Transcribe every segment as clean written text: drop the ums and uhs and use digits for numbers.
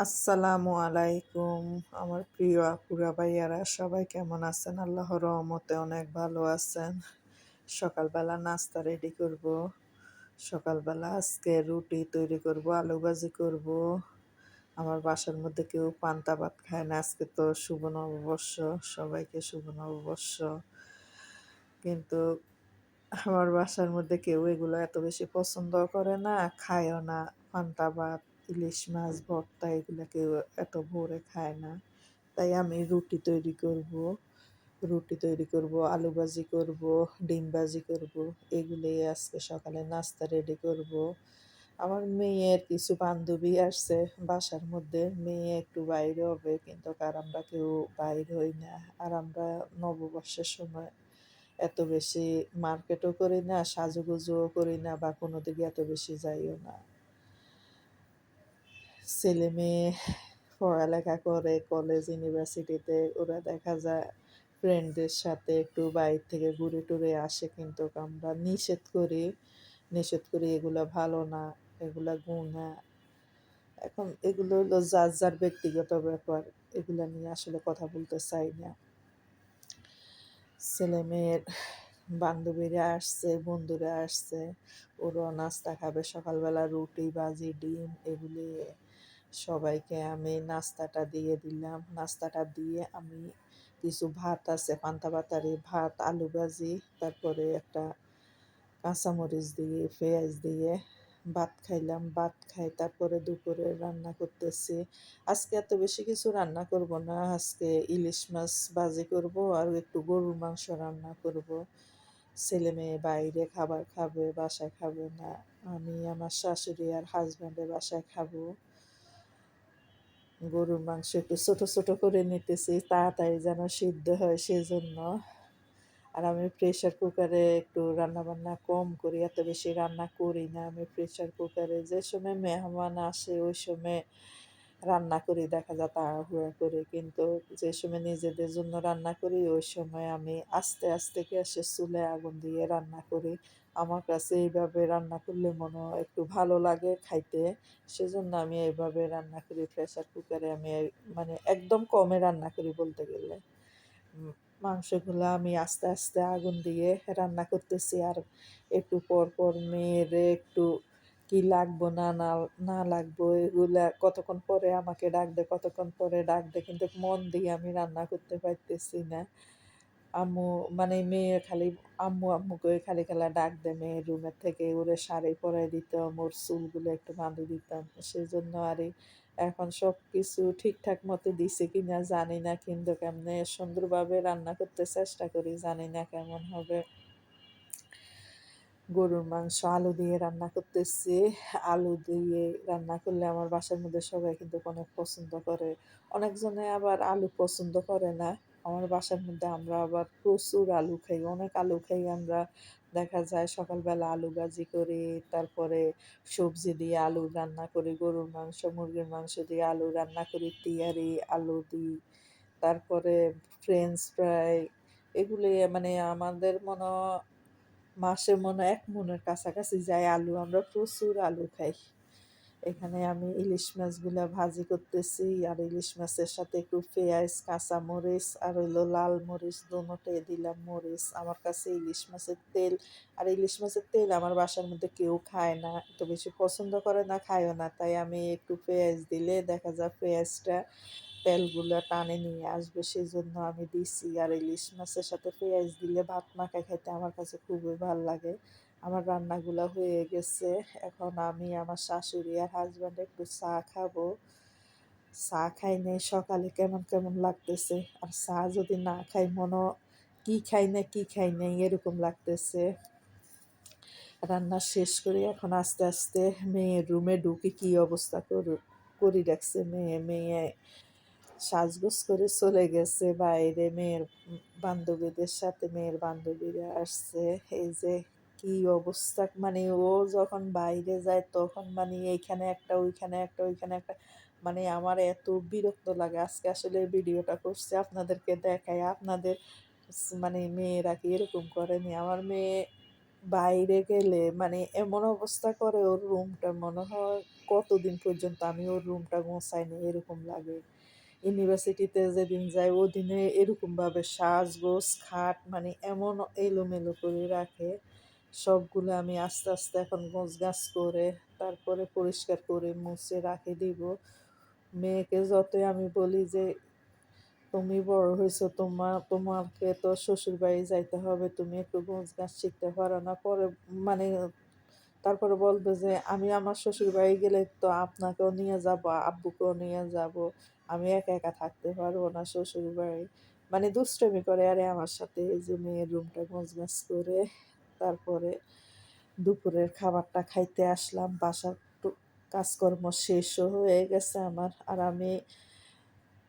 আসসালামু আলাইকুম। আমার প্রিয় আপুরা ভাইয়ারা সবাই কেমন আছেন? আল্লাহর রহমতে অনেক ভালো আছেন। সকালবেলা নাস্তা রেডি করব। সকালবেলা আজকে রুটি তৈরি করব, আলু ভাজি করব। আমার বাসার মধ্যে কেউ পান্তা ভাত খায় না। আজকে তো শুভ নববর্ষ, সবাইকে শুভ নববর্ষ। কিন্তু আমার বাসার মধ্যে কেউ এগুলো এত বেশি পছন্দ করে না, খায়ও না। পান্তা ভাত, ইলিশ মাছ ভর্তা এগুলো কেউ এত ভোরে খায় না। তাই আমি রুটি তৈরি করব, আলু ভাজি করব, ডিম ভাজি করব। এগুলোই আজকে সকালে নাস্তা রেডি করব। আমার মেয়ের কিছু বান্ধবী আসছে বাসার মধ্যে। মেয়ে একটু বাইরে হবে, কিন্তু আর আমরা কেউ বাইরে হই না। আর আমরা নববর্ষের সময় এত বেশি মার্কেটও করি না, সাজুগুজুও করি না, বা কোনো দিকে এত বেশি যাইও না। ছেলে মেয়ে পড়ালেখা করে কলেজ ইউনিভার্সিটিতে, ওরা দেখা যায় ফ্রেন্ডদের সাথে একটু বাইরে থেকে ঘুরে টুরে আসে, কিন্তু আমরা নিষেধ করি এগুলো ভালো না, এগুলা গুণা। এখন এগুলো হলো যার যার ব্যক্তিগত ব্যাপার, এগুলা নিয়ে আসলে কথা বলতে চাই না। ছেলে মেয়ের বান্ধবীরা আসছে, বন্ধুরা আসছে, ওরাও নাস্তা খাবে সকালবেলা। রুটি ভাজি ডিম এগুলি সবাইকে আমি নাস্তাটা দিয়ে দিলাম। নাস্তাটা দিয়ে আমি কিছু ভাত আছে, পান্তা ভাতারি ভাত, আলু ভাজি, তারপরে একটা কাঁচামরিচ দিয়ে পেঁয়াজ দিয়ে ভাত খাইলাম। ভাত খাই তারপরে দুপুরে রান্না করতেছি। আজকে এত বেশি কিছু রান্না করব না, আজকে ইলিশ মাছ ভাজি করব আর একটু গরুর মাংস রান্না করব। ছেলে মেয়ে বাইরে খাবার খাবে, বাসায় খাবে না। আমি আমার শাশুড়ি আর হাজব্যান্ডের বাসায় খাবো। গরুর মাংস একটু ছোট ছোট করে নিতেছি, তাড়াতাড়ি যেন সিদ্ধ হয় সেজন্য। আর আমি প্রেশার কুকারে একটু রান্না বান্না কম করি, এত বেশি রান্না করি না। আমি প্রেশার কুকারে যে সময় মেহমান আসে ওই সময় রান্না করি, দেখা যায় তাড়াহুড়া করে। কিন্তু যে সময় নিজেদের জন্য রান্না করি ওই সময় আমি আস্তে আস্তে গ্যাসের চুলায় আগুন দিয়ে রান্না করি। আমার কাছে এইভাবে রান্না করলে মনে হয় একটু ভালো লাগে খাইতে, সেজন্য আমি এইভাবে রান্না করি। প্রেশার কুকারে আমি মানে একদম কমে রান্না করি বলতে গেলে। মাংসগুলো আমি আস্তে আস্তে আগুন দিয়ে রান্না করতেছি। আর একটু পর পর মেয়েরে একটু কি লাগবো না লাগবো এগুলা কতক্ষণ পরে আমাকে ডাকবে, কতক্ষণ পরে ডাকবে, কিন্তু মন দিয়ে আমি রান্না করতে পারতেছি না। আম্মু মানে মেয়ে খালি আম্মু আম্মু করে খালি খেলা ডাক দেয়। মেয়ের রুমের থেকে ওরে শাড়ি পরাই দিতাম, ওর চুলগুলো একটু বাঁধি দিতাম। সেই জন্য আর এখন সব কিছু ঠিকঠাক মতো দিছে কিনা জানি না, কিন্তু কেমনে সুন্দরভাবে রান্না করতে চেষ্টা করি, জানি না কেমন হবে। গরুর মাংস আলু দিয়ে রান্না করতেছি। আলু দিয়ে রান্না করলে আমার বাসার মধ্যে সবাই কিন্তু অনেক পছন্দ করে। অনেকজনে আবার আলু পছন্দ করে না। আমার বাসার মধ্যে আমরা আবার প্রচুর আলু খাই, অনেক আলু খাই আমরা। দেখা যায় সকালবেলা আলু ভাজি করি, তারপরে সবজি দিয়ে আলু রান্না করি, গরুর মাংস মুরগির মাংস দিয়ে আলু রান্না করি, তেহারি আলু দিই, তারপরে ফ্রেঞ্চ ফ্রাই। এগুলি মানে আমাদের মাসে মনে হয় ১ মনের কাছাকাছি যায় আলু। আমরা প্রচুর আলু খাই। এখানে আমি ইলিশ মাছগুলা ভাজি করতেছি, আর ইলিশ মাছের সাথে একটু পেঁয়াজ, কাঁচামরিচ আর হইলো লাল মরিচ দোনোটাই দিলাম মরিচ। আমার কাছে ইলিশ মাছের তেল, আর ইলিশ মাছের তেল আমার বাসার মধ্যে কেউ খায় না, এত বেশি পছন্দ করে না, খায়ও না। তাই আমি একটু পেঁয়াজ দিলে দেখা যায় পেঁয়াজটা তেলগুলা টানে নিয়ে আসবে, সেজন্য আমি দিছি। আর ইলিশ মাছের সাথে পেঁয়াজ দিলে ভাত মাখায় খাইতে আমার কাছে খুবই ভাল লাগে। আমার রান্নাগুলা হয়ে গেছে। এখন আমি আমার শাশুড়ি আর হাজব্যান্ড একটু চা খাবো। চা খাই নাই সকালে কেমন কেমন লাগতেছে, আর চা যদি না খাই কি খাই নাই এরকম লাগতেছে। রান্না শেষ করে এখন আস্তে আস্তে মেয়ের রুমে ঢুকে কি অবস্থা করি রাখছে। মেয়ে সাজগোজ করে চলে গেছে বাইরে মেয়ের বান্ধবীদের সাথে। মেয়ের বান্ধবীরা আসছে। এই যে কি অবস্থা, মানে ও যখন বাইরে যায় তখন মানে এইখানে একটা ওইখানে একটা ওইখানে একটা, মানে আমার এত বিরক্ত লাগে। আজকে আসলে ভিডিওটা করছি আপনাদেরকে দেখাই, আপনাদের মানে মেয়েরা কি এরকম করেনি? আমার মেয়ে বাইরে গেলে মানে এমন অবস্থা করে, ওর রুমটা মনে হয় কতদিন পর্যন্ত আমি ওর রুমটা গোছাইনি এরকম লাগে। ইউনিভার্সিটিতে যেদিন যাই ওদিনে এরকমভাবে সাজগোজ, খাট মানে এমন এলোমেলো করে রাখে। সবগুলো আমি আস্তে, আস্তে এখন গোছগাছ করে তারপরে পরিষ্কার করে মুছে রাখে দিব। মেয়েকে যতই আমি বলি যে, "তুমি বড় হইছো, তোমাকে তো শ্বশুরবাড়ি যাইতে হবে। তুমি একটু গোছগাছ শিখতে পারো না?" পরে মানে তারপরে বলবে যে, "আমি আমার শ্বশুরবাড়ি গেলে তো আপনাকেও নিয়ে যাবো, আব্বুকেও নিয়ে যাবো। আমি একা, একা থাকতে পারবো না শ্বশুরবাড়ি।" মানে দুষ্টামি করে আরে আমার সাথে। এই যে মেয়ের রুমটা গোছগাছ করে তারপরে দুপুরের খাবারটা খাইতে আসলাম। বাসার কাজকর্ম শেষও হয়ে গেছে আমার। আর আমি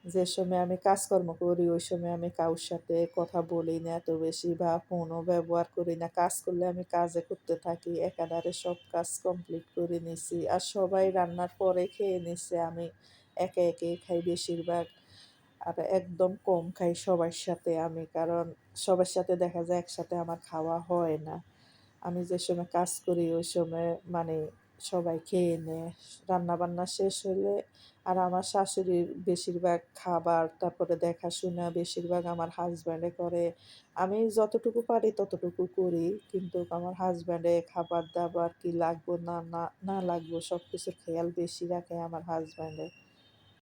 যে সময় আমি কাজকর্ম করি ওই সময় আমি কারোর সাথে কথা বলি না এত বেশি বা ফোনও ব্যবহার করি না। কাজ করলে আমি কাজে করতে থাকি। একাধারে সব কাজ কমপ্লিট করে নিছি। আর সবাই রান্নার পরে খেয়ে নিছে। আমি একে, একে খাই বেশিরভাগ। আর একদম কম খাই সবার সাথে আমি। কারণ সবার সাথে দেখা যায় একসাথে আমার খাওয়া হয় না। আমি যে সময় কাজ করি ওই সময় মানে সবাই খেয়ে নেয়। রান্নাবান্না শেষ হলে আর আমার শাশুড়ির বেশিরভাগ খাবার, তারপরে দেখাশোনা বেশিরভাগ আমার হাসব্যান্ডে করে। আমি যতটুকু পারি ততটুকু করি। কিন্তু আমার হাসব্যান্ডে খাবার-দাবার কি লাগবো না লাগবো সবকিছুর খেয়াল বেশি রাখে আমার হাসব্যান্ডে।